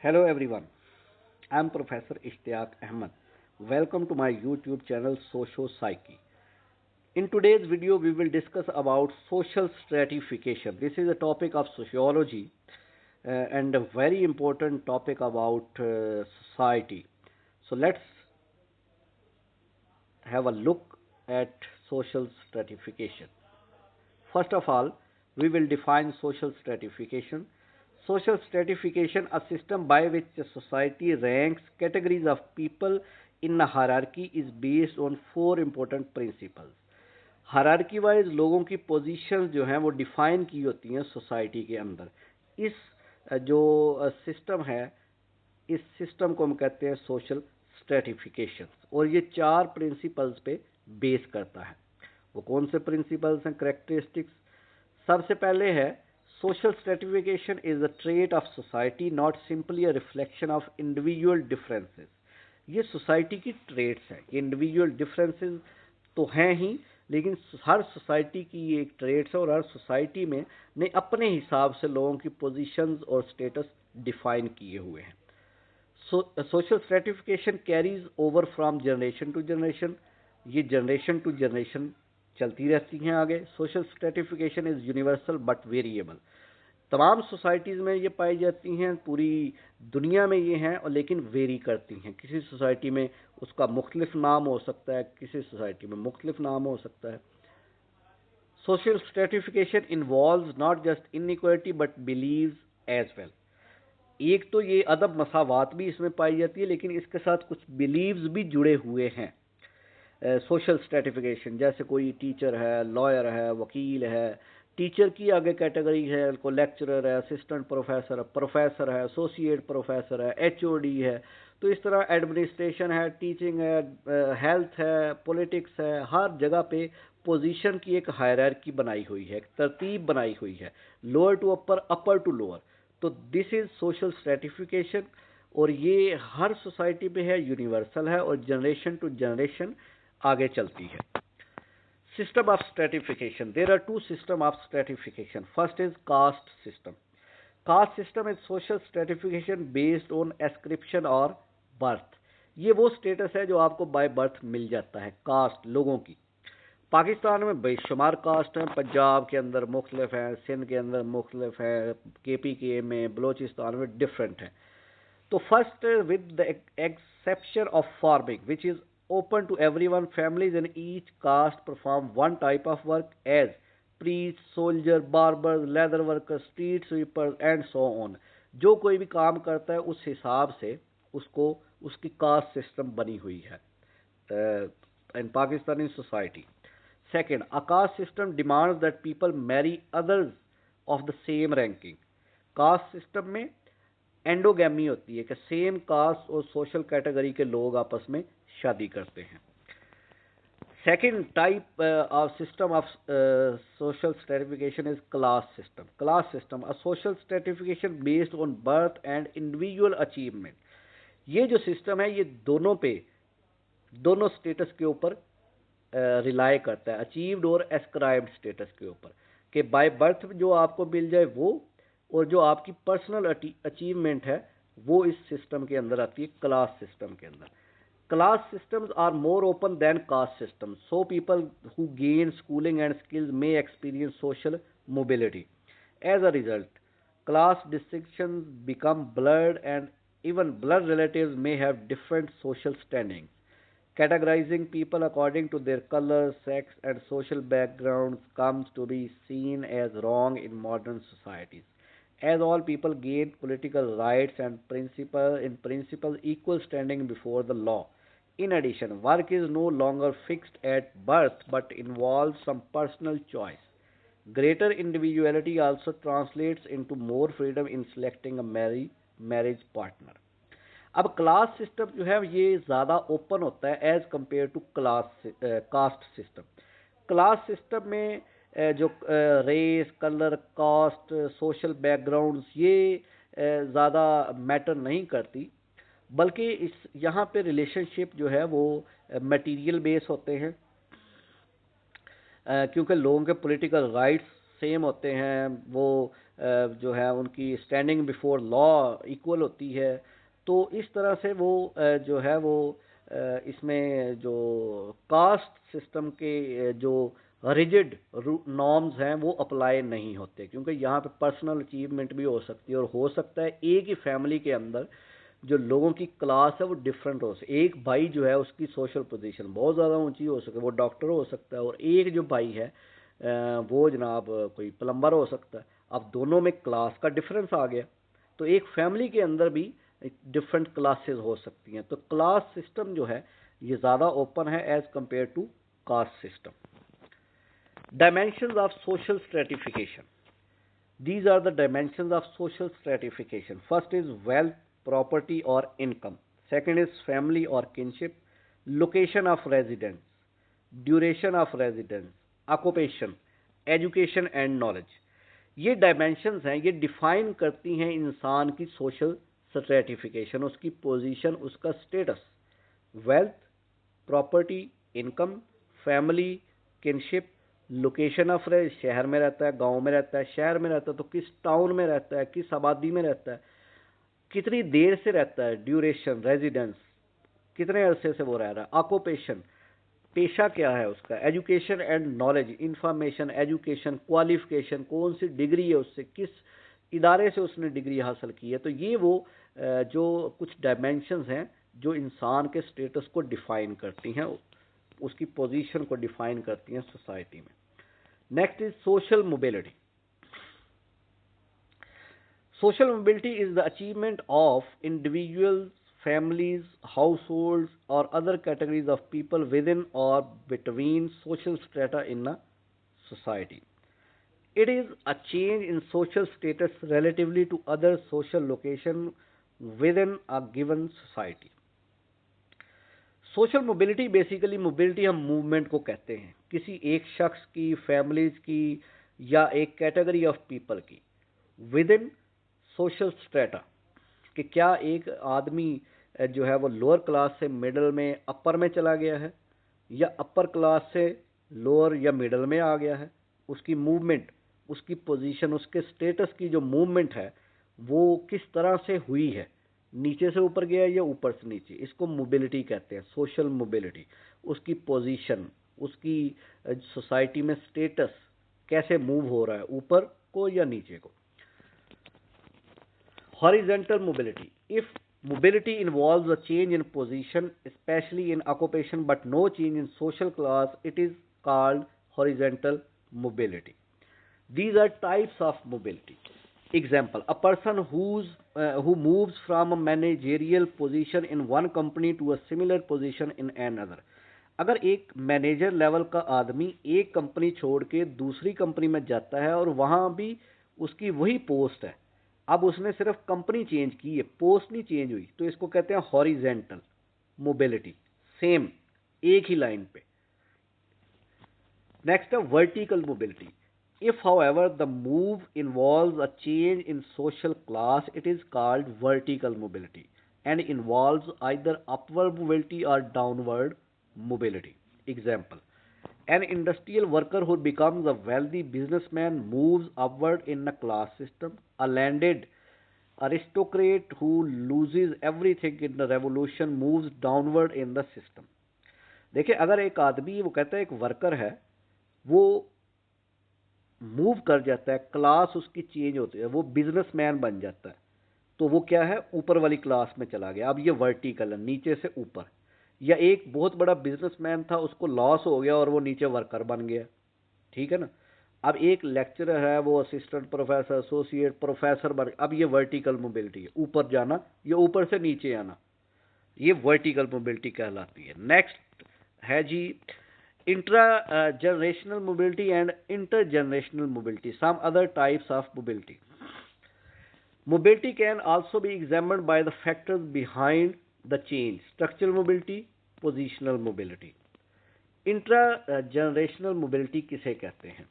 Hello everyone, I am Professor Ishtiyaq Ahmed. Welcome to my YouTube channel Socio Psyche. In today's video, we will discuss about social stratification. This is a topic of sociology and a very important topic about society. So let's have a look at social stratification. First of all, we will define social stratification. Social stratification, a system by which a society ranks categories of people in a hierarchy, is based on four important principles. Hierarchy wise लोगों की positions जो हैं वो define की होती हैं society के अंदर। इस जो सिस्टम है, इस सिस्टम को हम कहते हैं सोशल स्ट्रेटिफिकेशन, और ये चार प्रिंसिपल्स पे बेस करता है। वो कौन से प्रिंसिपल्स हैं, करेक्टरिस्टिक्स? सबसे पहले है social stratification is a trait of society, not simply a reflection of individual differences. ये सोसाइटी की ट्रेट्स हैं, ये इंडिविजुअल डिफरेंसेस तो हैं ही, लेकिन हर सोसाइटी की ये एक ट्रेट्स है और हर सोसाइटी में ने अपने हिसाब से लोगों की पोजीशंस और स्टेटस डिफाइन किए हुए हैं। Social stratification carries over from generation to generation, ये जनरेशन टू जनरेशन चलती रहती हैं आगे। Social stratification is universal but variable, तमाम सोसाइटीज़ में ये पाई जाती हैं, पूरी दुनिया में ये हैं, और लेकिन वेरी करती हैं। किसी सोसाइटी में उसका मुख्तलिफ नाम हो सकता है, किसी सोसाइटी में मुख्तलिफ नाम हो सकता है। Social stratification involves not just inequality but beliefs as well. एक तो ये अदब मसावात भी इसमें पाई जाती है, लेकिन इसके साथ कुछ बिलीव्स भी जुड़े हुए हैं। सोशल स्ट्रेटिफिकेशन, जैसे कोई टीचर है, लॉयर है, वकील है। टीचर की आगे कैटेगरी है, को लेक्चरर है, असिस्टेंट प्रोफेसर, प्रोफेसर है, एसोसिएट प्रोफेसर है, एचओडी है। तो इस तरह एडमिनिस्ट्रेशन है, टीचिंग है, हेल्थ है, पॉलिटिक्स है। हर जगह पे पोजीशन की एक हायरार्की बनाई हुई है, एक तरतीब बनाई हुई है, lower to upper, upper to lower. तो दिस इज सोशल स्ट्रेटिफिकेशन, और ये हर सोसाइटी पे है, यूनिवर्सल है, और जनरेशन टू जनरेशन आगे चलती है। System of stratification, there are two system of stratification. First is caste system. Caste system is social stratification based on ascription और बर्थ। ये वो स्टेटस है जो आपको बाय बर्थ मिल जाता है। कास्ट लोगों की, पाकिस्तान में बेशुमार कास्ट हैं, पंजाब के अंदर मुख्तलिफ हैं, सिंध के अंदर मुख्तलिफ है, KPK में, बलोचिस्तान में डिफरेंट है। तो first with the exception of farming which is open to everyone, families in each caste perform one type of work as priests, soldiers, barbers, leather workers, street sweepers and so on। जो कोई भी काम करता है उस हिसाब से उसको उसकी कास्ट सिस्टम बनी हुई है in Pakistani society. Second, a caste system demands that people marry others of the same ranking। Caste system में एंडोगैमी होती है कि सेम कास्ट और सोशल कैटेगरी के लोग आपस में शादी करते हैं। Second type of system of social stratification is class system. Class system, a social stratification based on birth and individual achievement. ये जो सिस्टम है ये दोनों स्टेटस के ऊपर रिलाई करता है, अचीव्ड और एस्क्राइब्ड स्टेटस के ऊपर, कि बाय बर्थ जो आपको मिल जाए वो, और जो आपकी पर्सनल अचीवमेंट है वो इस सिस्टम के अंदर आती है, क्लास सिस्टम के अंदर। Class systems are more open than caste systems, so people who gain schooling and skills may experience social mobility. As a result, class distinctions become blurred, and even blood relatives may have different social standings. Categorizing people according to their color, sex, and social backgrounds comes to be seen as wrong in modern societies, as all people gain political rights and in principle equal standing before the law. In addition, work is no longer fixed at birth but involves some personal choice. Greater individuality also translates into more freedom in selecting a marriage partner. अब class system जो है ये ज़्यादा open होता है as compare to caste system. Class system में जो race, colour, caste, social backgrounds ये ज़्यादा मैटर नहीं करती, बल्कि इस यहाँ पे रिलेशनशिप जो है वो मटेरियल बेस होते हैं, क्योंकि लोगों के पॉलिटिकल राइट्स सेम होते हैं, वो जो है उनकी स्टैंडिंग बिफोर लॉ इक्वल होती है। तो इस तरह से वो जो है वो इसमें जो कास्ट सिस्टम के जो रिजिड नॉर्म्स हैं वो अप्लाई नहीं होते, क्योंकि यहाँ पे पर्सनल अचीवमेंट भी हो सकती है, और हो सकता है एक ही फैमिली के अंदर जो लोगों की क्लास है वो डिफरेंट हो सकती है। एक भाई जो है उसकी सोशल पोजीशन बहुत ज़्यादा ऊंची हो सकती है, वो डॉक्टर हो सकता है, और एक जो भाई है वो जनाब कोई प्लम्बर हो सकता है। अब दोनों में क्लास का डिफरेंस आ गया, तो एक फैमिली के अंदर भी डिफरेंट क्लासेस हो सकती हैं। तो क्लास सिस्टम जो है ये ज़्यादा ओपन है as compare to caste system. Dimensions of social stratification. These are the dimensions of social stratification. First is wealth, property or income. Second is family or kinship. Location of residence. Duration of residence. Occupation. Education and knowledge. ये dimensions हैं, ये define करती हैं इंसान की social stratification, उसकी position, उसका status. Wealth, property, income, family, kinship, location of रहे, शहर में रहता है, गांव में रहता है, शहर में रहता है तो किस टाउन में रहता है, किस आबादी में रहता है, कितनी देर से रहता है, ड्यूरेशन, रेजिडेंस, कितने अरसे से वो रह रहा है, ऑक्यूपेशन, पेशा क्या है उसका, education and knowledge, information, education, qualification, कौन सी डिग्री है उससे, किस इदारे से उसने डिग्री हासिल की है। तो ये वो जो कुछ डायमेंशंस हैं जो इंसान के स्टेटस को डिफाइन करती हैं, उसकी पोजीशन को डिफाइन करती हैं सोसाइटी में। Next is social mobility. Social mobility is the achievement of individuals, families, households, or other categories of people within or between social strata in a society. It is a change in social status relatively to other social location within a given society. Social mobility basically, mobility हम movement को कहते हैं किसी एक शख्स की, families की, या एक कैटेगरी ऑफ पीपल की विद इन सोशल स्ट्रेटा, कि क्या एक आदमी जो है वो लोअर क्लास से मिडिल में, अपर में चला गया है, या अपर क्लास से लोअर या मिडिल में आ गया है। उसकी मूवमेंट, उसकी पोजीशन, उसके स्टेटस की जो मूवमेंट है वो किस तरह से हुई है, नीचे से ऊपर गया है या ऊपर से नीचे, इसको मोबिलिटी कहते हैं, सोशल मोबिलिटी। उसकी पोजीशन, उसकी सोसाइटी में स्टेटस कैसे मूव हो रहा है, ऊपर को या नीचे को। Horizontal mobility. If mobility involves a change in position, especially in occupation, but no change in social class, it is called horizontal mobility. These are types of mobility. Example: a person who moves from a managerial position in one company to a similar position in another. अगर एक manager level का आदमी एक company छोड़ के दूसरी company में जाता है और वहां भी उसकी वही पोस्ट है, अब उसने सिर्फ कंपनी चेंज की है, पोस्ट नहीं चेंज हुई, तो इसको कहते हैं हॉरिजेंटल मोबिलिटी, सेम एक ही लाइन पे। नेक्स्ट है vertical mobility. If however the move involves a change in social class, it is called vertical mobility and involves either upward mobility और downward mobility. Example: an industrial worker who becomes a wealthy businessman moves upward in the class system. A landed aristocrat who loses everything in the revolution moves downward in the system. देखिए, अगर एक आदमी, वो कहता है एक worker है, वो मूव कर जाता है, क्लास उसकी चेंज होती है, वो बिजनेसमैन बन जाता है, तो वो क्या है, ऊपर वाली क्लास में चला गया। अब ये वर्टिकल है, नीचे से ऊपर। या एक बहुत बड़ा बिजनेसमैन था, उसको लॉस हो गया और वो नीचे वर्कर बन गया, ठीक है ना। अब एक लेक्चरर है, वो असिस्टेंट प्रोफेसर, एसोसिएट प्रोफेसर बन, अब ये वर्टिकल मोबिलिटी है, ऊपर जाना या ऊपर से नीचे आना, ये वर्टिकल मोबिलिटी कहलाती है। नेक्स्ट है जी intragenerational mobility and intergenerational mobility, some other types of mobility. Mobility can also be examined by the factors behind the change: structural mobility, positional mobility. Intra-generational mobility किसे कहते हैं?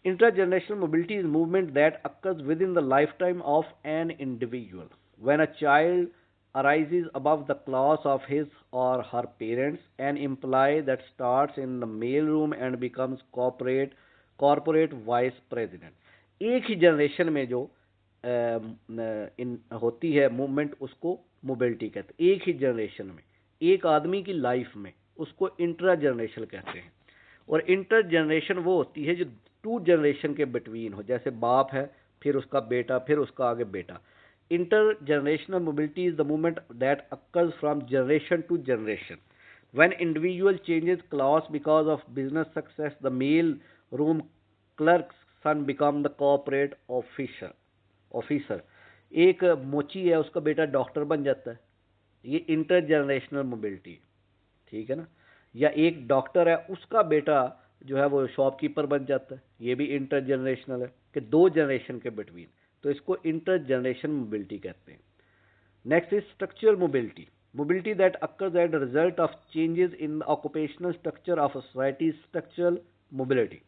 Intra-generational mobility is movement that occurs within the lifetime of an individual. When a child arises above the class of his or her parents, an employee that starts in the mailroom and becomes corporate vice president. एक ही generation में जो इन होती है movement, उसको mobility कहते हैं। एक ही generation में, एक आदमी की लाइफ में, उसको इंट्रा जनरेशन कहते हैं। और इंटर जनरेशन वो होती है जो टू जनरेशन के बिटवीन हो, जैसे बाप है, फिर उसका बेटा, फिर उसका आगे बेटा। Intergenerational mobility is the movement that occurs from generation to generation when individual changes class because of business success. The mail room clerk's son become the corporate officer. एक मोची है, उसका बेटा डॉक्टर बन जाता है। ये इंटर जनरेशनल मोबिलिटी, ठीक है ना। या एक डॉक्टर है, उसका बेटा जो है वो शॉपकीपर बन जाता है, ये भी इंटर जनरेशनल है कि दो जनरेशन के बिटवीन। तो इसको इंटर जनरेशन मोबिलिटी कहते हैं। Next is structural mobility. Mobility that occurs as a result of changes in the occupational structure of a society is structural mobility.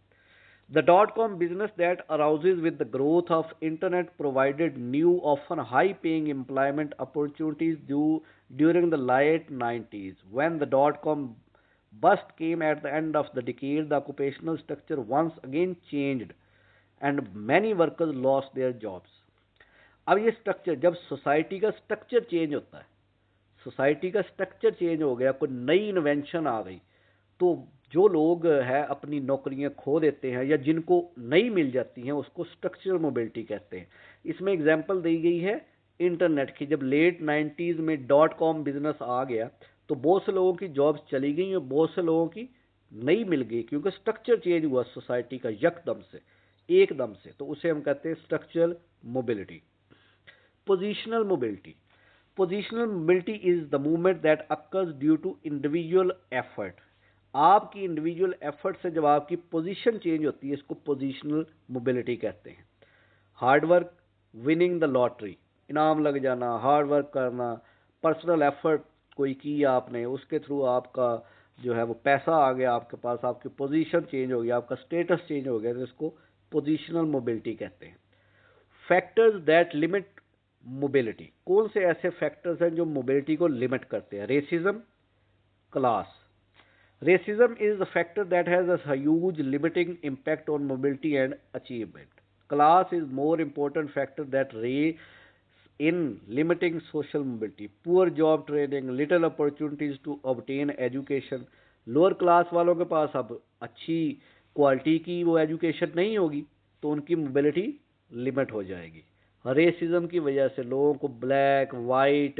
The dot-com business that arises with the growth of internet provided new, often high-paying employment opportunities during the late 90s. When the dot-com bust came at the end of the decade, the occupational structure once again changed and many workers lost their jobs. अब ये structure, जब society का structure change होता है, society का structure change हो गया, कोई नई इन्वेंशन आ गई, तो जो लोग है अपनी नौकरियां खो देते हैं या जिनको नई मिल जाती हैं, उसको स्ट्रक्चरल मोबिलिटी कहते हैं। इसमें एग्जांपल दी गई है इंटरनेट की। जब लेट 90s में डॉट कॉम बिजनेस आ गया, तो बहुत से लोगों की जॉब्स चली गई और बहुत से लोगों की नई मिल गई, क्योंकि स्ट्रक्चर चेंज हुआ सोसाइटी का यकदम से, एकदम से। तो उसे हम कहते हैं structural mobility. Positional mobility. Positional mobility is the movement that occurs due to individual effort. आपकी इंडिविजुअल एफर्ट से जब आपकी पोजीशन चेंज होती है, इसको पोजीशनल मोबिलिटी कहते हैं। Hard work, winning the lottery, इनाम लग जाना, हार्ड वर्क करना, पर्सनल एफर्ट कोई की आपने, उसके थ्रू आपका जो है वो पैसा आ गया आपके पास, आपकी पोजीशन चेंज हो गया, आपका स्टेटस चेंज हो गया, तो इसको पोजीशनल मोबिलिटी कहते हैं। Factors that limit mobility. कौन से ऐसे फैक्टर्स हैं जो मोबिलिटी को लिमिट करते हैं? Racism, class. Racism is the factor that has a huge limiting impact on mobility and achievement. Class is more important factor that raise in limiting social mobility. Poor job training, little opportunities to obtain education. Lower class वालों के पास अब अच्छी quality की वो education नहीं होगी, तो उनकी मोबिलिटी लिमिट हो जाएगी। रेसिज्म की वजह से लोगों को, ब्लैक, वाइट,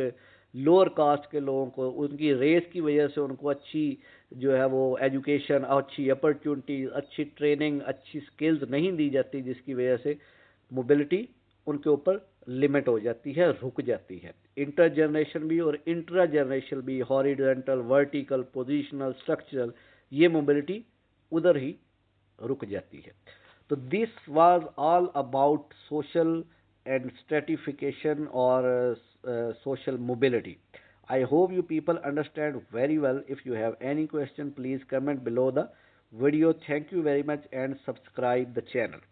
लोअर कास्ट के लोगों को, उनकी रेस की वजह से उनको अच्छी जो है वो एजुकेशन, अच्छी अपॉर्चुनिटी, अच्छी ट्रेनिंग, अच्छी स्किल्स नहीं दी जाती, जिसकी वजह से मोबिलिटी उनके ऊपर लिमिट हो जाती है, रुक जाती है। इंटर जनरेशन भी और इंट्रा जनरेशन भी, हॉरिजॉन्टल, वर्टिकल, पोजिशनल, स्ट्रक्चरल, ये मोबिलिटी उधर ही रुक जाती है। तो this was all about social and stratification or social mobility. I hope you people understand very well. If you have any question, please comment below the video. Thank you very much and subscribe the channel.